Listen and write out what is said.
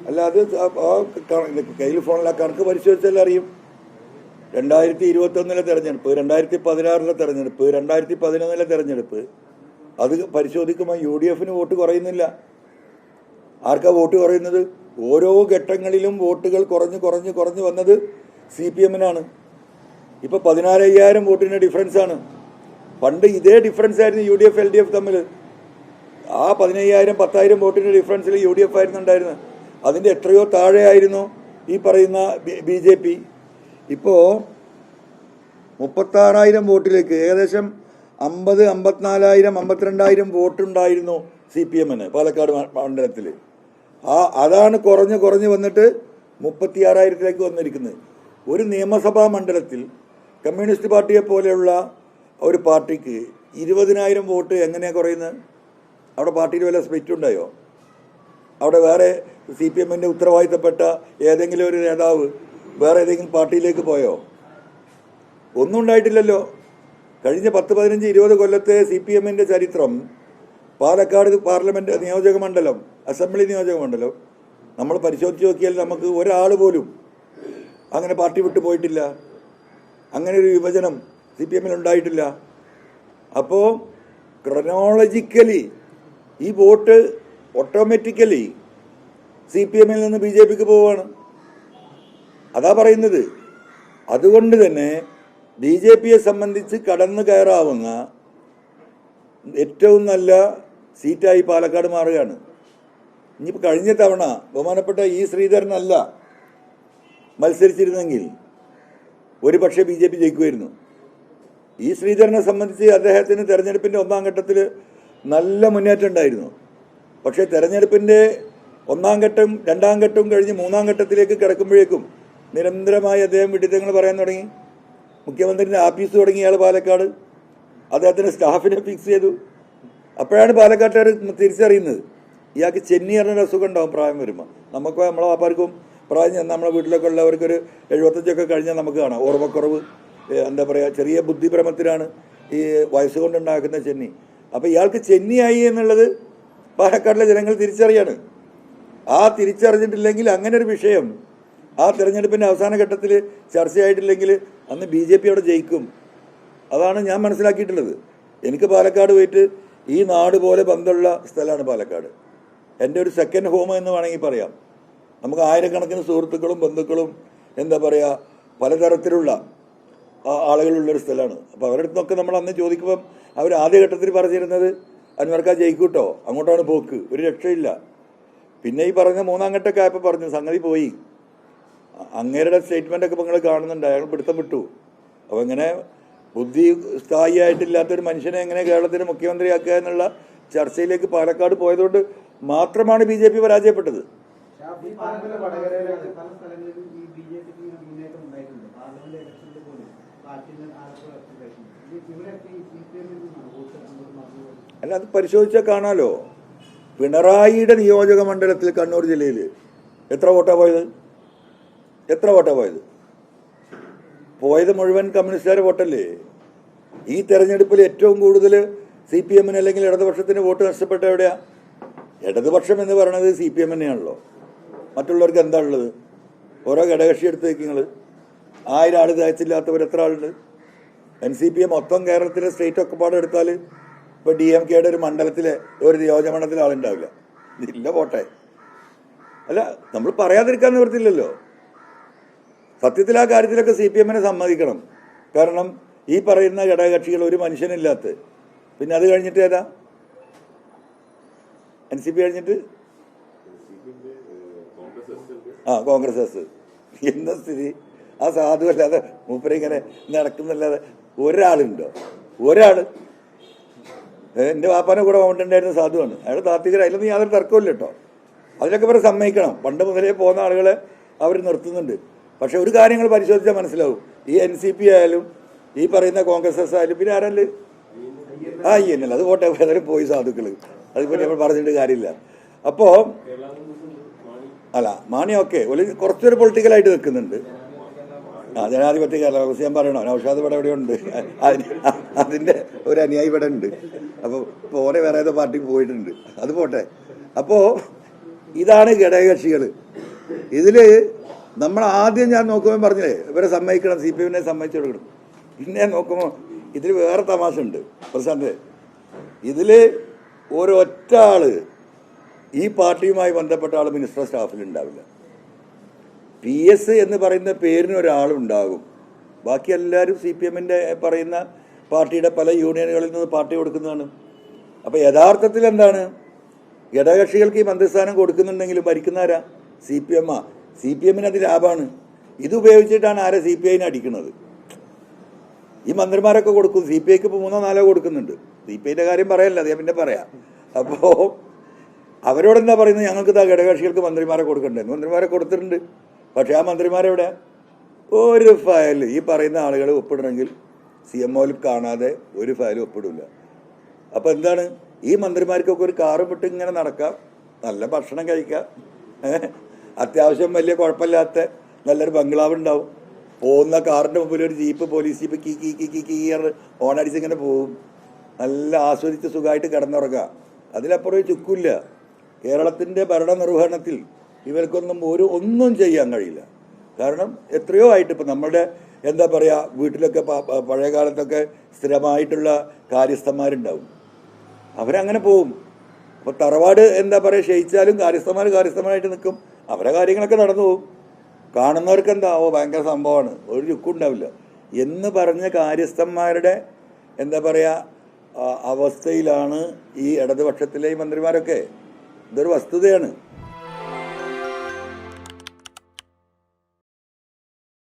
അല്ല, അത് കയ്യിൽ ഫോണിൽ ആ കണക്ക് പരിശോധിച്ചാൽ അറിയും. 2021 തെരഞ്ഞെടുപ്പ്, 2016 തെരഞ്ഞെടുപ്പ്, 2011 തെരഞ്ഞെടുപ്പ്, അത് പരിശോധിക്കുമ്പോൾ UDF വോട്ട് കുറയുന്നില്ല. ആർക്കാ വോട്ട് കുറയുന്നത്? ഓരോ ഘട്ടങ്ങളിലും വോട്ടുകൾ കുറഞ്ഞു വന്നത് CPM-നാണ്. ഇപ്പോൾ 14,000 വോട്ടിന് ഡിഫറൻസാണ്. പണ്ട് ഇതേ ഡിഫറൻസ് ആയിരുന്നു UDF LDF തമ്മിൽ. ആ 15,000 10,000 വോട്ടിന് ഡിഫറൻസിൽ UDF ആയിരുന്നു ഉണ്ടായിരുന്നത്. അതിൻ്റെ എത്രയോ താഴെയായിരുന്നു ഈ പറയുന്ന BJP. ഇപ്പോൾ 36,000 വോട്ടിലേക്ക് ഏകദേശം 50, 54,000, 52,000 വോട്ടുണ്ടായിരുന്നു CPM-ന് പാലക്കാട് മണ്ഡലത്തിൽ. അതാണ് കുറഞ്ഞു വന്നിട്ട് 36,000-ലേക്ക് വന്നിരിക്കുന്നത്. ഒരു നിയമസഭാ മണ്ഡലത്തിൽ കമ്മ്യൂണിസ്റ്റ് പാർട്ടിയെ പോലെയുള്ള ഒരു പാർട്ടിക്ക് 20,000 വോട്ട് എങ്ങനെയാണ് കുറയുന്നത്? അവിടെ പാർട്ടിയിൽ വല്ല സ്പ്ലിറ്റ് ഉണ്ടായോ? അവിടെ വേറെ CPM-ൻ്റെ ഉത്തരവാദിത്തപ്പെട്ട ഏതെങ്കിലും ഒരു നേതാവ് വേറെ ഏതെങ്കിലും പാർട്ടിയിലേക്ക് പോയോ? ഒന്നും ഉണ്ടായിട്ടില്ലല്ലോ. കഴിഞ്ഞ 10, 15, 20 കൊല്ലത്തെ CPM-ൻ്റെ ചരിത്രം പാലക്കാട് പാർലമെന്റ് നിയോജക മണ്ഡലം, അസംബ്ലി നിയോജക മണ്ഡലം നമ്മൾ പരിശോധിച്ച് നോക്കിയാൽ നമുക്ക് ഒരാൾ പോലും അങ്ങനെ പാർട്ടി വിട്ടു പോയിട്ടില്ല. അങ്ങനെ ഒരു വിഭജനം CPM-ൽ ഉണ്ടായിട്ടില്ല. അപ്പോൾ ക്രൊനോളജിക്കലി ഈ വോട്ട് ഓട്ടോമാറ്റിക്കലി CPM-ൽ നിന്ന് BJP-ക്ക് പോവുകയാണ്. അതാ പറയുന്നത്. അതുകൊണ്ട് തന്നെ BJP-യെ സംബന്ധിച്ച് കടന്നു കയറാവുന്ന ഏറ്റവും നല്ല സീറ്റായി പാലക്കാട് മാറുകയാണ്. ഇനിയിപ്പോൾ കഴിഞ്ഞ തവണ ബഹുമാനപ്പെട്ട ശ്രീധരനല്ല മത്സരിച്ചിരുന്നെങ്കിൽ ഒരു പക്ഷേ BJP ജയിക്കുമായിരുന്നു. ശ്രീധരനെ സംബന്ധിച്ച് അദ്ദേഹത്തിന് തെരഞ്ഞെടുപ്പിൻ്റെ 1ാം ഘട്ടത്തിൽ നല്ല മുന്നേറ്റം ഉണ്ടായിരുന്നു. പക്ഷേ തെരഞ്ഞെടുപ്പിൻ്റെ 1ാം ഘട്ടം 2ാം ഘട്ടവും കഴിഞ്ഞ് 3ാം ഘട്ടത്തിലേക്ക് കിടക്കുമ്പോഴേക്കും നിരന്തരമായി അദ്ദേഹം വിഡിത്തങ്ങൾ പറയാൻ തുടങ്ങി. മുഖ്യമന്ത്രിൻ്റെ ആഫീസ് തുടങ്ങി ഇയാൾ പാലക്കാട്, അദ്ദേഹത്തിൻ്റെ സ്റ്റാഫിനെ ഫിക്സ് ചെയ്തു. അപ്പോഴാണ് പാലക്കാട്ടുകാർ തിരിച്ചറിയുന്നത് ഇയാൾക്ക് ചെന്നി പറഞ്ഞൊരു അസുഖം ഉണ്ടാവും പ്രായം വരുമ്പോൾ. നമുക്ക് നമ്മളെ വാപ്പാർക്കും പ്രായം ചെന്നാൽ നമ്മളെ വീട്ടിലൊക്കെ ഉള്ളവർക്കൊരു 75 കഴിഞ്ഞാൽ നമുക്ക് കാണാം ഓർമ്മക്കുറവ്, എന്താ പറയുക, ചെറിയ ബുദ്ധിഭ്രമത്തിലാണ് ഈ വയസ്സുകൊണ്ടുണ്ടാക്കുന്ന ചെന്നി. അപ്പോൾ ഇയാൾക്ക് ചെന്നിയായി എന്നുള്ളത് പാലക്കാടിലെ ജനങ്ങൾ തിരിച്ചറിയാണ്. തിരിച്ചറിഞ്ഞിട്ടില്ലെങ്കിൽ അങ്ങനെ ഒരു വിഷയം ആ തെരഞ്ഞെടുപ്പിൻ്റെ അവസാന ഘട്ടത്തിൽ ചർച്ചയായിട്ടില്ലെങ്കിൽ അന്ന് BJP അവിടെ ജയിക്കും. അതാണ് ഞാൻ മനസ്സിലാക്കിയിട്ടുള്ളത്. എനിക്ക് പാലക്കാട് പോയിട്ട് ഈ നാട് പോലെ ബന്ധമുള്ള സ്ഥലമാണ് പാലക്കാട്. എൻ്റെ ഒരു സെക്കൻഡ് ഹോം എന്ന് വേണമെങ്കിൽ പറയാം. നമുക്ക് ആയിരക്കണക്കിന് സുഹൃത്തുക്കളും ബന്ധുക്കളും എന്താ പറയുക പലതരത്തിലുള്ള ആളുകളുള്ളൊരു സ്ഥലമാണ്. അപ്പോൾ അവരുടെ അടുത്തൊക്കെ നമ്മൾ അന്ന് ചോദിക്കുമ്പം അവർ ആദ്യഘട്ടത്തിൽ പറഞ്ഞിരുന്നത് അൻവർക്ക ജയിക്കൂട്ടോ, അങ്ങോട്ടാണ് പോക്ക്, ഒരു രക്ഷയില്ല. പിന്നെ ഈ പറഞ്ഞ 3ാം ഘട്ടമൊക്കെ ആയപ്പോൾ പറഞ്ഞു സംഗതി പോയി. അങ്ങേരുടെ സ്റ്റേറ്റ്മെൻ്റൊക്കെ നിങ്ങൾ കാണുന്നുണ്ട്, അയാൾ പിടുത്തം വിട്ടു. അപ്പോൾ ഇങ്ങനെ ബുദ്ധി സ്ഥായിയായിട്ടില്ലാത്തൊരു മനുഷ്യനെ എങ്ങനെ കേരളത്തിന് മുഖ്യമന്ത്രിയാക്കുക എന്നുള്ള ചർച്ചയിലേക്ക് പാലക്കാട് പോയതുകൊണ്ട് മാത്രമാണ് BJP പരാജയപ്പെട്ടത്. അല്ല, അത് പരിശോധിച്ചാൽ കാണാലോ. പിണറായിയുടെ നിയോജക മണ്ഡലത്തിൽ കണ്ണൂർ ജില്ലയിൽ എത്ര വോട്ടാണ് പോയത്? പോയത് മുഴുവൻ കമ്മ്യൂണിസ്റ്റുകാരെ വോട്ടല്ലേ? ഈ തെരഞ്ഞെടുപ്പിൽ ഏറ്റവും കൂടുതൽ CPM-ന് അല്ലെങ്കിൽ ഇടതുപക്ഷത്തിന് വോട്ട് നഷ്ടപ്പെട്ട എവിടെയാ? ഇടതുപക്ഷം എന്ന് പറയുന്നത് CPM തന്നെയാണല്ലോ. മറ്റുള്ളവർക്ക് എന്താ ഉള്ളത്? ഓരോ ഘടകകക്ഷി എടുത്ത് വയ്ക്കുക. 1000 ആൾ തയ്ച്ചില്ലാത്തവർ എത്ര ആളുണ്ട്? NCP മൊത്തം കേരളത്തിലെ സ്റ്റേറ്റ് ഒക്കെ പാടെ എടുത്താൽ ഇപ്പോൾ DMK-യുടെ ഒരു മണ്ഡലത്തിലെ ഒരു നിയോജകമണ്ഡലത്തിലെ ആളുണ്ടാവില്ല. ഇല്ല, പോട്ടെ. അല്ല, നമ്മൾ പറയാതിരിക്കാൻ നിവൃത്തില്ലല്ലോ. സത്യത്തിൽ ആ കാര്യത്തിലൊക്കെ CPM-നെ സമ്മതിക്കണം. കാരണം ഈ പറയുന്ന ഘടകകക്ഷികൾ ഒരു മനുഷ്യനില്ലാത്ത, പിന്നെ അത് കഴിഞ്ഞിട്ട് ഏതാ? NCP കഴിഞ്ഞിട്ട് കോൺഗ്രസ് എസ്. എന്ന സ്ഥിതി ആ സാധു അല്ലാതെ മൂപ്പരെ ഇങ്ങനെ നടക്കുന്നല്ലാതെ ഒരാളുണ്ടോ? ഒരാൾ എൻ്റെ വാപ്പാനെ കൂടെ വന്നിട്ടുണ്ടായിരുന്ന സാധുവാണ്. അയാൾ താത്വികർ, അതിലൊന്നും യാതൊരു തർക്കമില്ല കേട്ടോ. അതിലൊക്കെ ഇവരെ സമ്മതിക്കണം. പണ്ട് മുതലേ പോകുന്ന ആളുകളെ അവർ നിർത്തുന്നുണ്ട്. പക്ഷെ ഒരു കാര്യങ്ങൾ പരിശോധിച്ചാൽ മനസ്സിലാവും. ഈ NCP ആയാലും ഈ പറയുന്ന കോൺഗ്രസ് എസ് ആയാലും പിന്നെ ആരല്ലേ എന്നല്ല, അത് പോട്ടെ, ഏതായാലും പോയി സാധുക്കൾ, അതിപ്പോൾ നമ്മൾ പറഞ്ഞിട്ട് കാര്യമില്ല. അപ്പോൾ അല്ല, മാണിയൊക്കെ കുറച്ചൊരു പൊളിറ്റിക്കലായിട്ട് നിൽക്കുന്നുണ്ട്. ജനാധിപത്യ കേരള കോൺഗ്രസ് ഞാൻ പറയണോ? നൗഷാദ് ഇവിടെ എവിടെയുണ്ട്, അതിൻ്റെ ഒരു അനുയായി ഇവിടെ ഉണ്ട്. അപ്പോൾ ഓരോ വേറെ ഏതോ പാർട്ടിക്ക് പോയിട്ടുണ്ട്, അത് പോട്ടെ. അപ്പോൾ ഇതാണ് ഘടകകക്ഷികൾ. ഇതിൽ നമ്മൾ ആദ്യം ഞാൻ നോക്കുമ്പോൾ പറഞ്ഞില്ലേ ഇവരെ സമ്മതിക്കണം, CPM-നെ സമ്മതിച്ചു കൊടുക്കണം. പിന്നെ നോക്കുമ്പോൾ ഇതിൽ വേറെ തമാശ ഉണ്ട് പ്രശാന്ത്. ഇതിൽ ഒരൊറ്റ ആള് ഈ പാർട്ടിയുമായി ബന്ധപ്പെട്ട ആൾ മിനിസ്റ്റർ സ്റ്റാഫിൽ ഉണ്ടാവില്ല. PS എന്ന് പറയുന്ന പേരിന് ഒരാളുണ്ടാകും. ബാക്കി എല്ലാവരും CPM-ൻ്റെ പറയുന്ന പാർട്ടിയുടെ പല യൂണിയനുകളിൽ നിന്ന് പാർട്ടി കൊടുക്കുന്നതാണ്. അപ്പോൾ യഥാർത്ഥത്തിൽ എന്താണ്, ഘടകകക്ഷികൾക്ക് ഈ മന്ത്രിസ്ഥാനം കൊടുക്കുന്നുണ്ടെങ്കിലും ഭരിക്കുന്നവരാ CPM-ആ. CPM-ന് അത് ലാഭമാണ്. ഇതുപയോഗിച്ചിട്ടാണ് ആരെ CPI-നെ അടിക്കുന്നത്. ഈ മന്ത്രിമാരൊക്കെ കൊടുക്കും. CPI-ക്ക് ഇപ്പോൾ 3-4 കൊടുക്കുന്നുണ്ട്. CPI-ൻ്റെ കാര്യം പറയല്ല, അത് ഞാൻ പിന്നെ പറയാം. അപ്പോൾ അവരോടെന്താ പറയുന്നത്, ഞങ്ങൾക്ക് ഇതാ ഘടകകക്ഷികൾക്ക് മന്ത്രിമാരെ കൊടുക്കണ്ടേ. മന്ത്രിമാരെ കൊടുത്തിട്ടുണ്ട്. പക്ഷേ ആ മന്ത്രിമാരെവിടെ? ഒരു ഫയൽ ഈ പറയുന്ന ആളുകൾ ഒപ്പിടണമെങ്കിൽ CMO-ൽ കാണാതെ ഒരു ഫയലും ഒപ്പിടില്ല. അപ്പോൾ എന്താണ്, ഈ മന്ത്രിമാർക്കൊക്കെ ഒരു കാറ് വിട്ട് ഇങ്ങനെ നടക്കാം, നല്ല ഭക്ഷണം കഴിക്കാം, അത്യാവശ്യം വലിയ കുഴപ്പമില്ലാത്ത നല്ലൊരു ബംഗ്ലാവ് ഉണ്ടാവും. പോകുന്ന കാറിൻ്റെ മുമ്പിൽ ഒരു ജീപ്പ്, പോലീസ് ജീപ്പ് കീ കീ കീ കീ കീ ഓണടിച്ച് ഇങ്ങനെ പോകും. നല്ല ആസ്വദിച്ച് സുഖമായിട്ട് കിടന്നുറങ്ങുക. അതിലപ്പുറം ഒരു ചുക്കില്ല. കേരളത്തിൻ്റെ ഭരണനിർവഹണത്തിൽ ഇവർക്കൊന്നും ഒന്നും ചെയ്യാൻ കഴിയില്ല. കാരണം എത്രയോ ആയിട്ട് ഇപ്പം നമ്മുടെ എന്താ പറയുക, വീട്ടിലൊക്കെ പഴയ കാലത്തൊക്കെ സ്ഥിരമായിട്ടുള്ള കാര്യസ്ഥന്മാരുണ്ടാവും, അവരങ്ങനെ പോവും. അപ്പോൾ തറവാട് എന്താ പറയുക ക്ഷയിച്ചാലും കാര്യസ്ഥന്മാരായിട്ട് നിൽക്കും. അവരെ കാര്യങ്ങളൊക്കെ നടന്നു പോകും. കാണുന്നവർക്ക് എന്താ, ഭയങ്കര സംഭവമാണ്, ഒരു ചുക്കുണ്ടാവില്ല എന്ന് പറഞ്ഞ കാര്യസ്ഥന്മാരുടെ എന്താ പറയുക അവസ്ഥയിലാണ് ഈ ഇടതുപക്ഷത്തിലെ ഈ മന്ത്രിമാരൊക്കെ. ഇതൊരു വസ്തുതയാണ്.